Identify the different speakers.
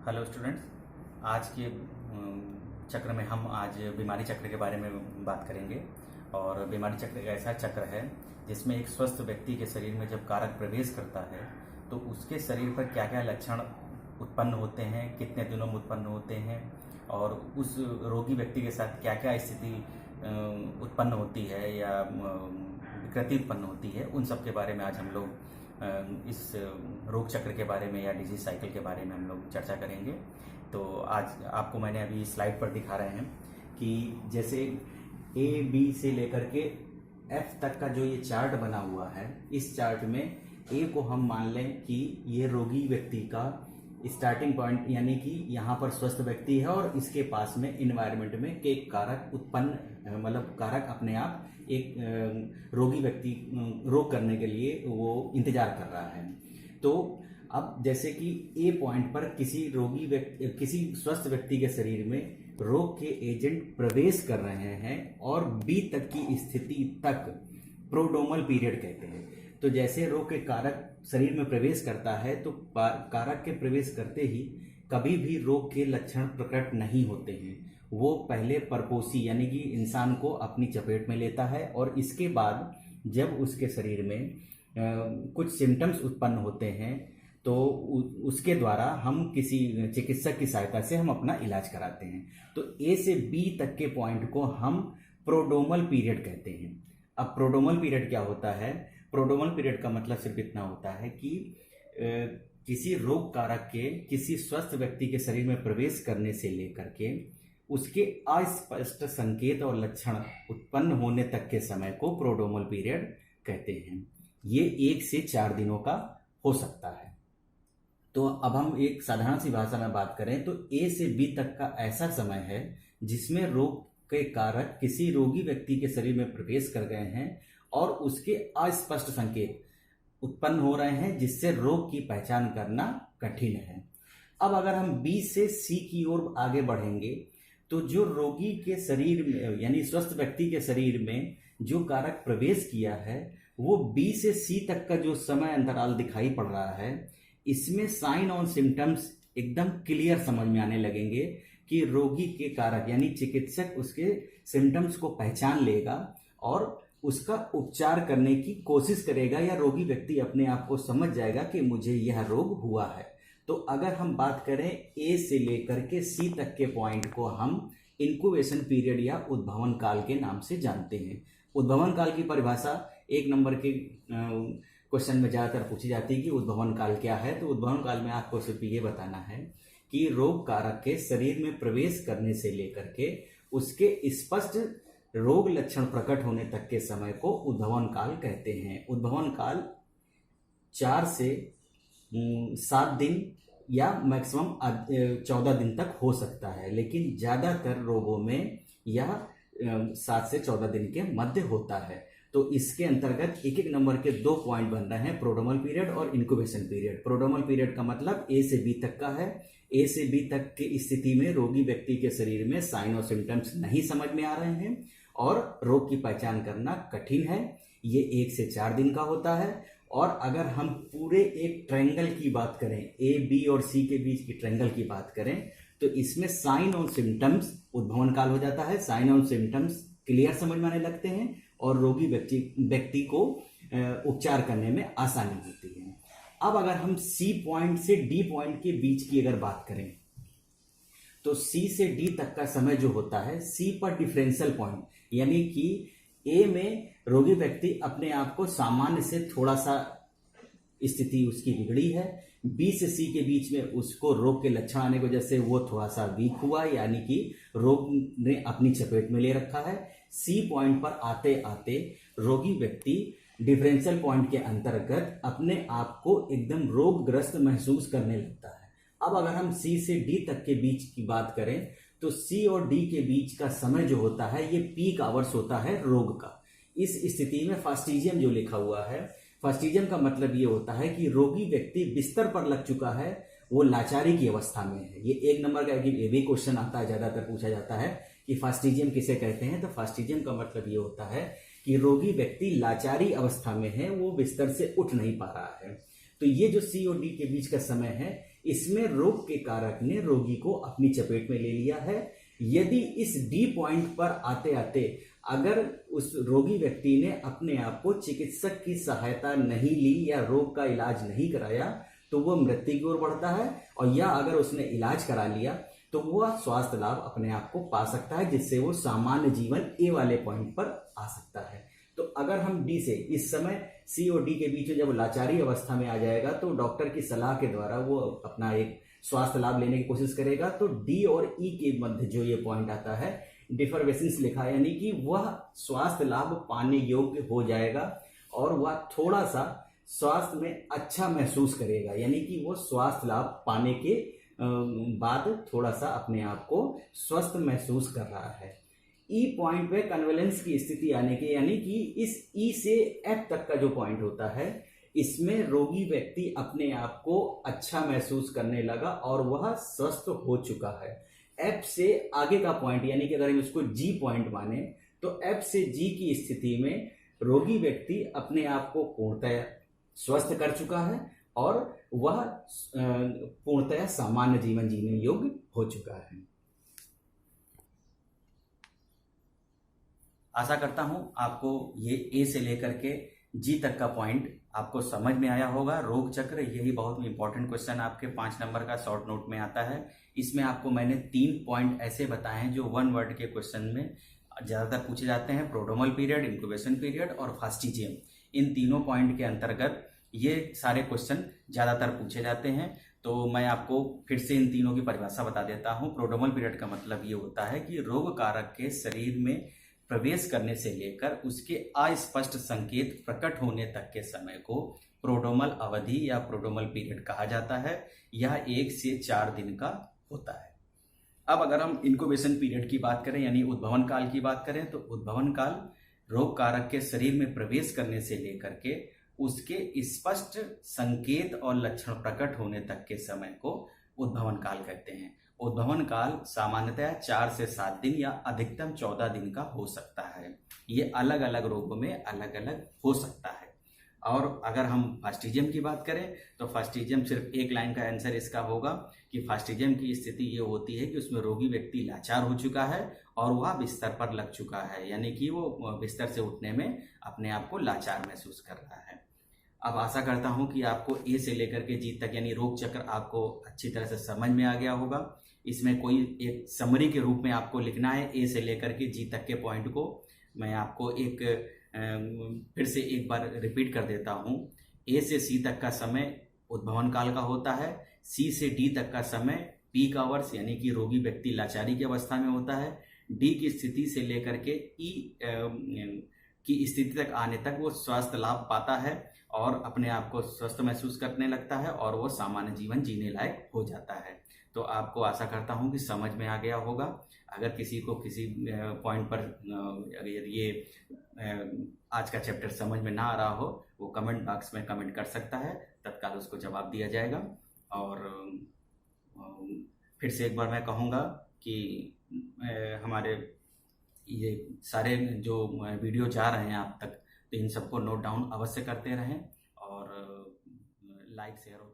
Speaker 1: Hello students. आज के चक्र में हम आज बीमारी चक्र के बारे में बात करेंगे। और बीमारी चक्र एक ऐसा चक्र है जिसमें एक स्वस्थ व्यक्ति के शरीर में जब कारक प्रवेश करता है तो उसके शरीर पर क्या क्या लक्षण उत्पन्न होते हैं, कितने दिनों में उत्पन्न होते हैं और उस रोगी व्यक्ति के साथ क्या क्या स्थिति उत्पन्न होती है या विकृति उत्पन्न होती है, उन सब के बारे में आज हम लोग इस रोग चक्र के बारे में या डिजीज साइकिल के बारे में हम लोग चर्चा करेंगे। तो आज आपको मैंने अभी स्लाइड पर दिखा रहे हैं कि जैसे ए बी से लेकर के एफ तक का जो ये चार्ट बना हुआ है, इस चार्ट में ए को हम मान लें कि ये रोगी व्यक्ति का स्टार्टिंग पॉइंट, यानी कि यहाँ पर स्वस्थ व्यक्ति है और इसके पास में इन्वायरमेंट में एक कारक उत्पन्न, मतलब कारक अपने आप एक रोगी व्यक्ति रोग करने के लिए वो इंतजार कर रहा है। तो अब जैसे कि ए पॉइंट पर किसी स्वस्थ व्यक्ति के शरीर में रोग के एजेंट प्रवेश कर रहे हैं और बी तक की स्थिति तक प्रोड्रोमल पीरियड कहते हैं। तो जैसे रोग के कारक शरीर में प्रवेश करता है तो कारक के प्रवेश करते ही कभी भी रोग के लक्षण प्रकट नहीं होते हैं। वो पहले परपोषी यानी कि इंसान को अपनी चपेट में लेता है और इसके बाद जब उसके शरीर में कुछ सिम्टम्स उत्पन्न होते हैं तो उसके द्वारा हम किसी चिकित्सक की सहायता से हम अपना इलाज कराते हैं। तो ए से बी तक के पॉइंट को हम प्रोड्रोमल पीरियड कहते हैं। अब प्रोड्रोमल पीरियड क्या होता है? प्रोड्रोमल पीरियड का मतलब सिर्फ इतना होता है कि किसी रोग कारक के किसी स्वस्थ व्यक्ति के शरीर में प्रवेश करने से लेकर के उसके अस्पष्ट संकेत और लक्षण उत्पन्न होने तक के समय को प्रोड्रोमल पीरियड कहते हैं। ये 1 से 4 दिनों का हो सकता है। तो अब हम एक साधारण सी भाषा में बात करें तो ए से बी तक का ऐसा समय है जिसमें रोग के कारक किसी रोगी व्यक्ति के शरीर में प्रवेश कर गए हैं और उसके अस्पष्ट संकेत उत्पन्न हो रहे हैं जिससे रोग की पहचान करना कठिन है। अब अगर हम बी से सी की ओर आगे बढ़ेंगे तो जो रोगी के शरीर में यानी स्वस्थ व्यक्ति के शरीर में जो कारक प्रवेश किया है वो बी से सी तक का जो समय अंतराल दिखाई पड़ रहा है, इसमें साइन और सिम्टम्स एकदम क्लियर समझ में आने लगेंगे कि रोगी के कारक यानी चिकित्सक उसके सिम्टम्स को पहचान लेगा और उसका उपचार करने की कोशिश करेगा या रोगी व्यक्ति अपने आप को समझ जाएगा कि मुझे यह रोग हुआ है। तो अगर हम बात करें ए से लेकर के सी तक के पॉइंट को हम इंक्यूबेशन पीरियड या उद्भवन काल के नाम से जानते हैं। उद्भवन काल की परिभाषा 1 नंबर के क्वेश्चन में ज़्यादातर पूछी जाती है कि उद्भवन काल क्या है। तो उद्भवन काल में आपको सिर्फ ये बताना है कि रोग कारक के शरीर में प्रवेश करने से लेकर के उसके स्पष्ट रोग लक्षण प्रकट होने तक के समय को उद्भवन काल कहते हैं। उद्भवन काल 4 से 7 दिन या मैक्सिमम 14 दिन तक हो सकता है, लेकिन ज़्यादातर रोगों में यह 7 से 14 दिन के मध्य होता है। तो इसके अंतर्गत एक नंबर के 2 पॉइंट बन रहे हैं, प्रोड्रोमल पीरियड और इंक्यूबेशन पीरियड। प्रोड्रोमल पीरियड का मतलब ए से बी तक का है। ए से बी तक की स्थिति में रोगी व्यक्ति के शरीर में साइन और सिम्टम्स नहीं समझ में आ रहे हैं और रोग की पहचान करना कठिन है। ये 1 से 4 दिन का होता है। और अगर हम पूरे एक ट्रायंगल की बात करें, ए बी और सी के बीच की ट्रायंगल की बात करें तो इसमें साइन और सिम्टम्स उद्भवन काल हो जाता है। साइन और सिम्टम्स क्लियर समझ में आने लगते हैं और रोगी व्यक्ति को उपचार करने में आसानी होती है। अब अगर हम सी पॉइंट से डी पॉइंट के बीच की अगर बात करें तो सी से डी तक का समय जो होता है, सी पर डिफरेंशियल पॉइंट यानी कि ए में रोगी व्यक्ति अपने आप को सामान्य से थोड़ा सा स्थिति उसकी बिगड़ी है, बी से सी के बीच में उसको रोग के लक्षण आने की वजह से वो थोड़ा सा वीक हुआ यानी कि रोग ने अपनी चपेट में ले रखा है। सी पॉइंट पर आते आते रोगी व्यक्ति डिफरेंशियल पॉइंट के अंतर्गत अपने आप को एकदम रोगग्रस्त महसूस करने लगता है। अब अगर हम सी से डी तक के बीच की बात करें तो सी और डी के बीच का समय जो होता है ये पीक आवर्स होता है रोग का। इस स्थिति में फास्टिजियम जो लिखा हुआ है, फास्टिजियम का मतलब ये होता है कि रोगी व्यक्ति बिस्तर पर लग चुका है, वो लाचारी की अवस्था में है। ये 1 नंबर का ये भी क्वेश्चन आता है, ज्यादातर पूछा जाता है कि फास्टिजियम किसे कहते हैं। तो फास्टिजियम का मतलब ये होता है कि रोगी व्यक्ति लाचारी अवस्था में है, वो बिस्तर से उठ नहीं पा रहा है। तो ये जो सी और डी के बीच का समय है इसमें रोग के कारक ने रोगी को अपनी चपेट में ले लिया है। यदि इस डी पॉइंट पर आते आते अगर उस रोगी व्यक्ति ने अपने आप को चिकित्सक की सहायता नहीं ली या रोग का इलाज नहीं कराया तो वह मृत्यु की ओर बढ़ता है, और या अगर उसने इलाज करा लिया तो वह स्वास्थ्य लाभ अपने आप को पा सकता है, जिससे वो सामान्य जीवन ए वाले पॉइंट पर आ सकता है। तो अगर हम डी से इस समय सी और डी के बीच में जब लाचारी अवस्था में आ जाएगा तो डॉक्टर की सलाह के द्वारा वो अपना एक स्वास्थ्य लाभ लेने की कोशिश करेगा। तो डी और ई के मध्य जो ये पॉइंट आता है डिफरवेसेंस लिखा है, यानी कि वह स्वास्थ्य लाभ पाने योग्य हो जाएगा और वह थोड़ा सा स्वास्थ्य में अच्छा महसूस करेगा, यानी कि वो स्वास्थ्य लाभ पाने के बाद थोड़ा सा अपने आप को स्वस्थ महसूस कर रहा है। ई पॉइंट पे कन्वेलेंस की स्थिति आने के, यानी कि इस ई से एफ तक का जो पॉइंट होता है इसमें रोगी व्यक्ति अपने आप को अच्छा महसूस करने लगा और वह स्वस्थ हो चुका है। एफ से आगे का पॉइंट, यानी कि अगर हम इसको जी पॉइंट माने तो एफ से जी की स्थिति में रोगी व्यक्ति अपने आप को पूर्णतः स्वस्थ कर चुका है और वह पूर्णतः सामान्य जीवन जीने योग्य हो चुका है। आशा करता हूं आपको ये ए से लेकर के जी तक का पॉइंट आपको समझ में आया होगा। रोग चक्र यही बहुत इंपॉर्टेंट क्वेश्चन आपके 5 नंबर का शॉर्ट नोट में आता है। इसमें आपको मैंने 3 पॉइंट ऐसे बताए हैं जो 1 वर्ड के क्वेश्चन में ज़्यादातर पूछे जाते हैं। प्रोड्रोमल पीरियड, इंक्यूबेशन पीरियड और फास्टिजियम, इन तीनों पॉइंट के अंतर्गत ये सारे क्वेश्चन ज़्यादातर पूछे जाते हैं। तो मैं आपको फिर से इन तीनों की परिभाषा बता देता हूँ। प्रोड्रोमल पीरियड का मतलब ये होता है कि रोग कारक के शरीर में प्रवेश करने से लेकर उसके अस्पष्ट संकेत प्रकट होने तक के समय को प्रोड्रोमल अवधि या प्रोड्रोमल पीरियड कहा जाता है। यह 1 से 4 दिन का होता है। अब अगर हम इंक्यूबेशन पीरियड की बात करें यानी उद्भवन काल की बात करें तो उद्भवन काल रोग कारक के शरीर में प्रवेश करने से लेकर के उसके स्पष्ट संकेत और लक्षण प्रकट होने तक के समय को उद्भवन काल कहते हैं। उद्भवन काल सामान्यतः 4 से 7 दिन या अधिकतम 14 दिन का हो सकता है। ये अलग अलग रोगों में अलग अलग हो सकता है। और अगर हम फास्टिजियम की बात करें तो फास्टिजियम सिर्फ एक लाइन का आंसर इसका होगा कि फास्टिजियम की स्थिति ये होती है कि उसमें रोगी व्यक्ति लाचार हो चुका है और वह बिस्तर पर लग चुका है, यानी कि वो बिस्तर से उठने में अपने आप को लाचार महसूस कर रहा है। अब आशा करता हूं कि आपको ए से लेकर के जी तक यानी रोग चक्र आपको अच्छी तरह से समझ में आ गया होगा। इसमें कोई एक समरी के रूप में आपको लिखना है ए से लेकर के जी तक के पॉइंट को। मैं आपको एक फिर से एक बार रिपीट कर देता हूँ। ए से सी तक का समय उद्भवन काल का होता है। सी से डी तक का समय पीक आवर्स यानी कि रोगी व्यक्ति लाचारी की अवस्था में होता है। डी की स्थिति से लेकर के ई की स्थिति तक आने तक वो स्वास्थ्य लाभ पाता है और अपने आप को स्वस्थ महसूस करने लगता है और वो सामान्य जीवन जीने लायक हो जाता है। तो आपको आशा करता हूँ कि समझ में आ गया होगा। अगर किसी को किसी पॉइंट पर अगर ये आज का चैप्टर समझ में ना आ रहा हो वो कमेंट बॉक्स में कमेंट कर सकता है, तत्काल उसको जवाब दिया जाएगा। और फिर से एक बार मैं कहूँगा कि हमारे ये सारे जो वीडियो जा रहे हैं आप तक तो इन सबको नोट डाउन अवश्य करते रहें और लाइक शेयर और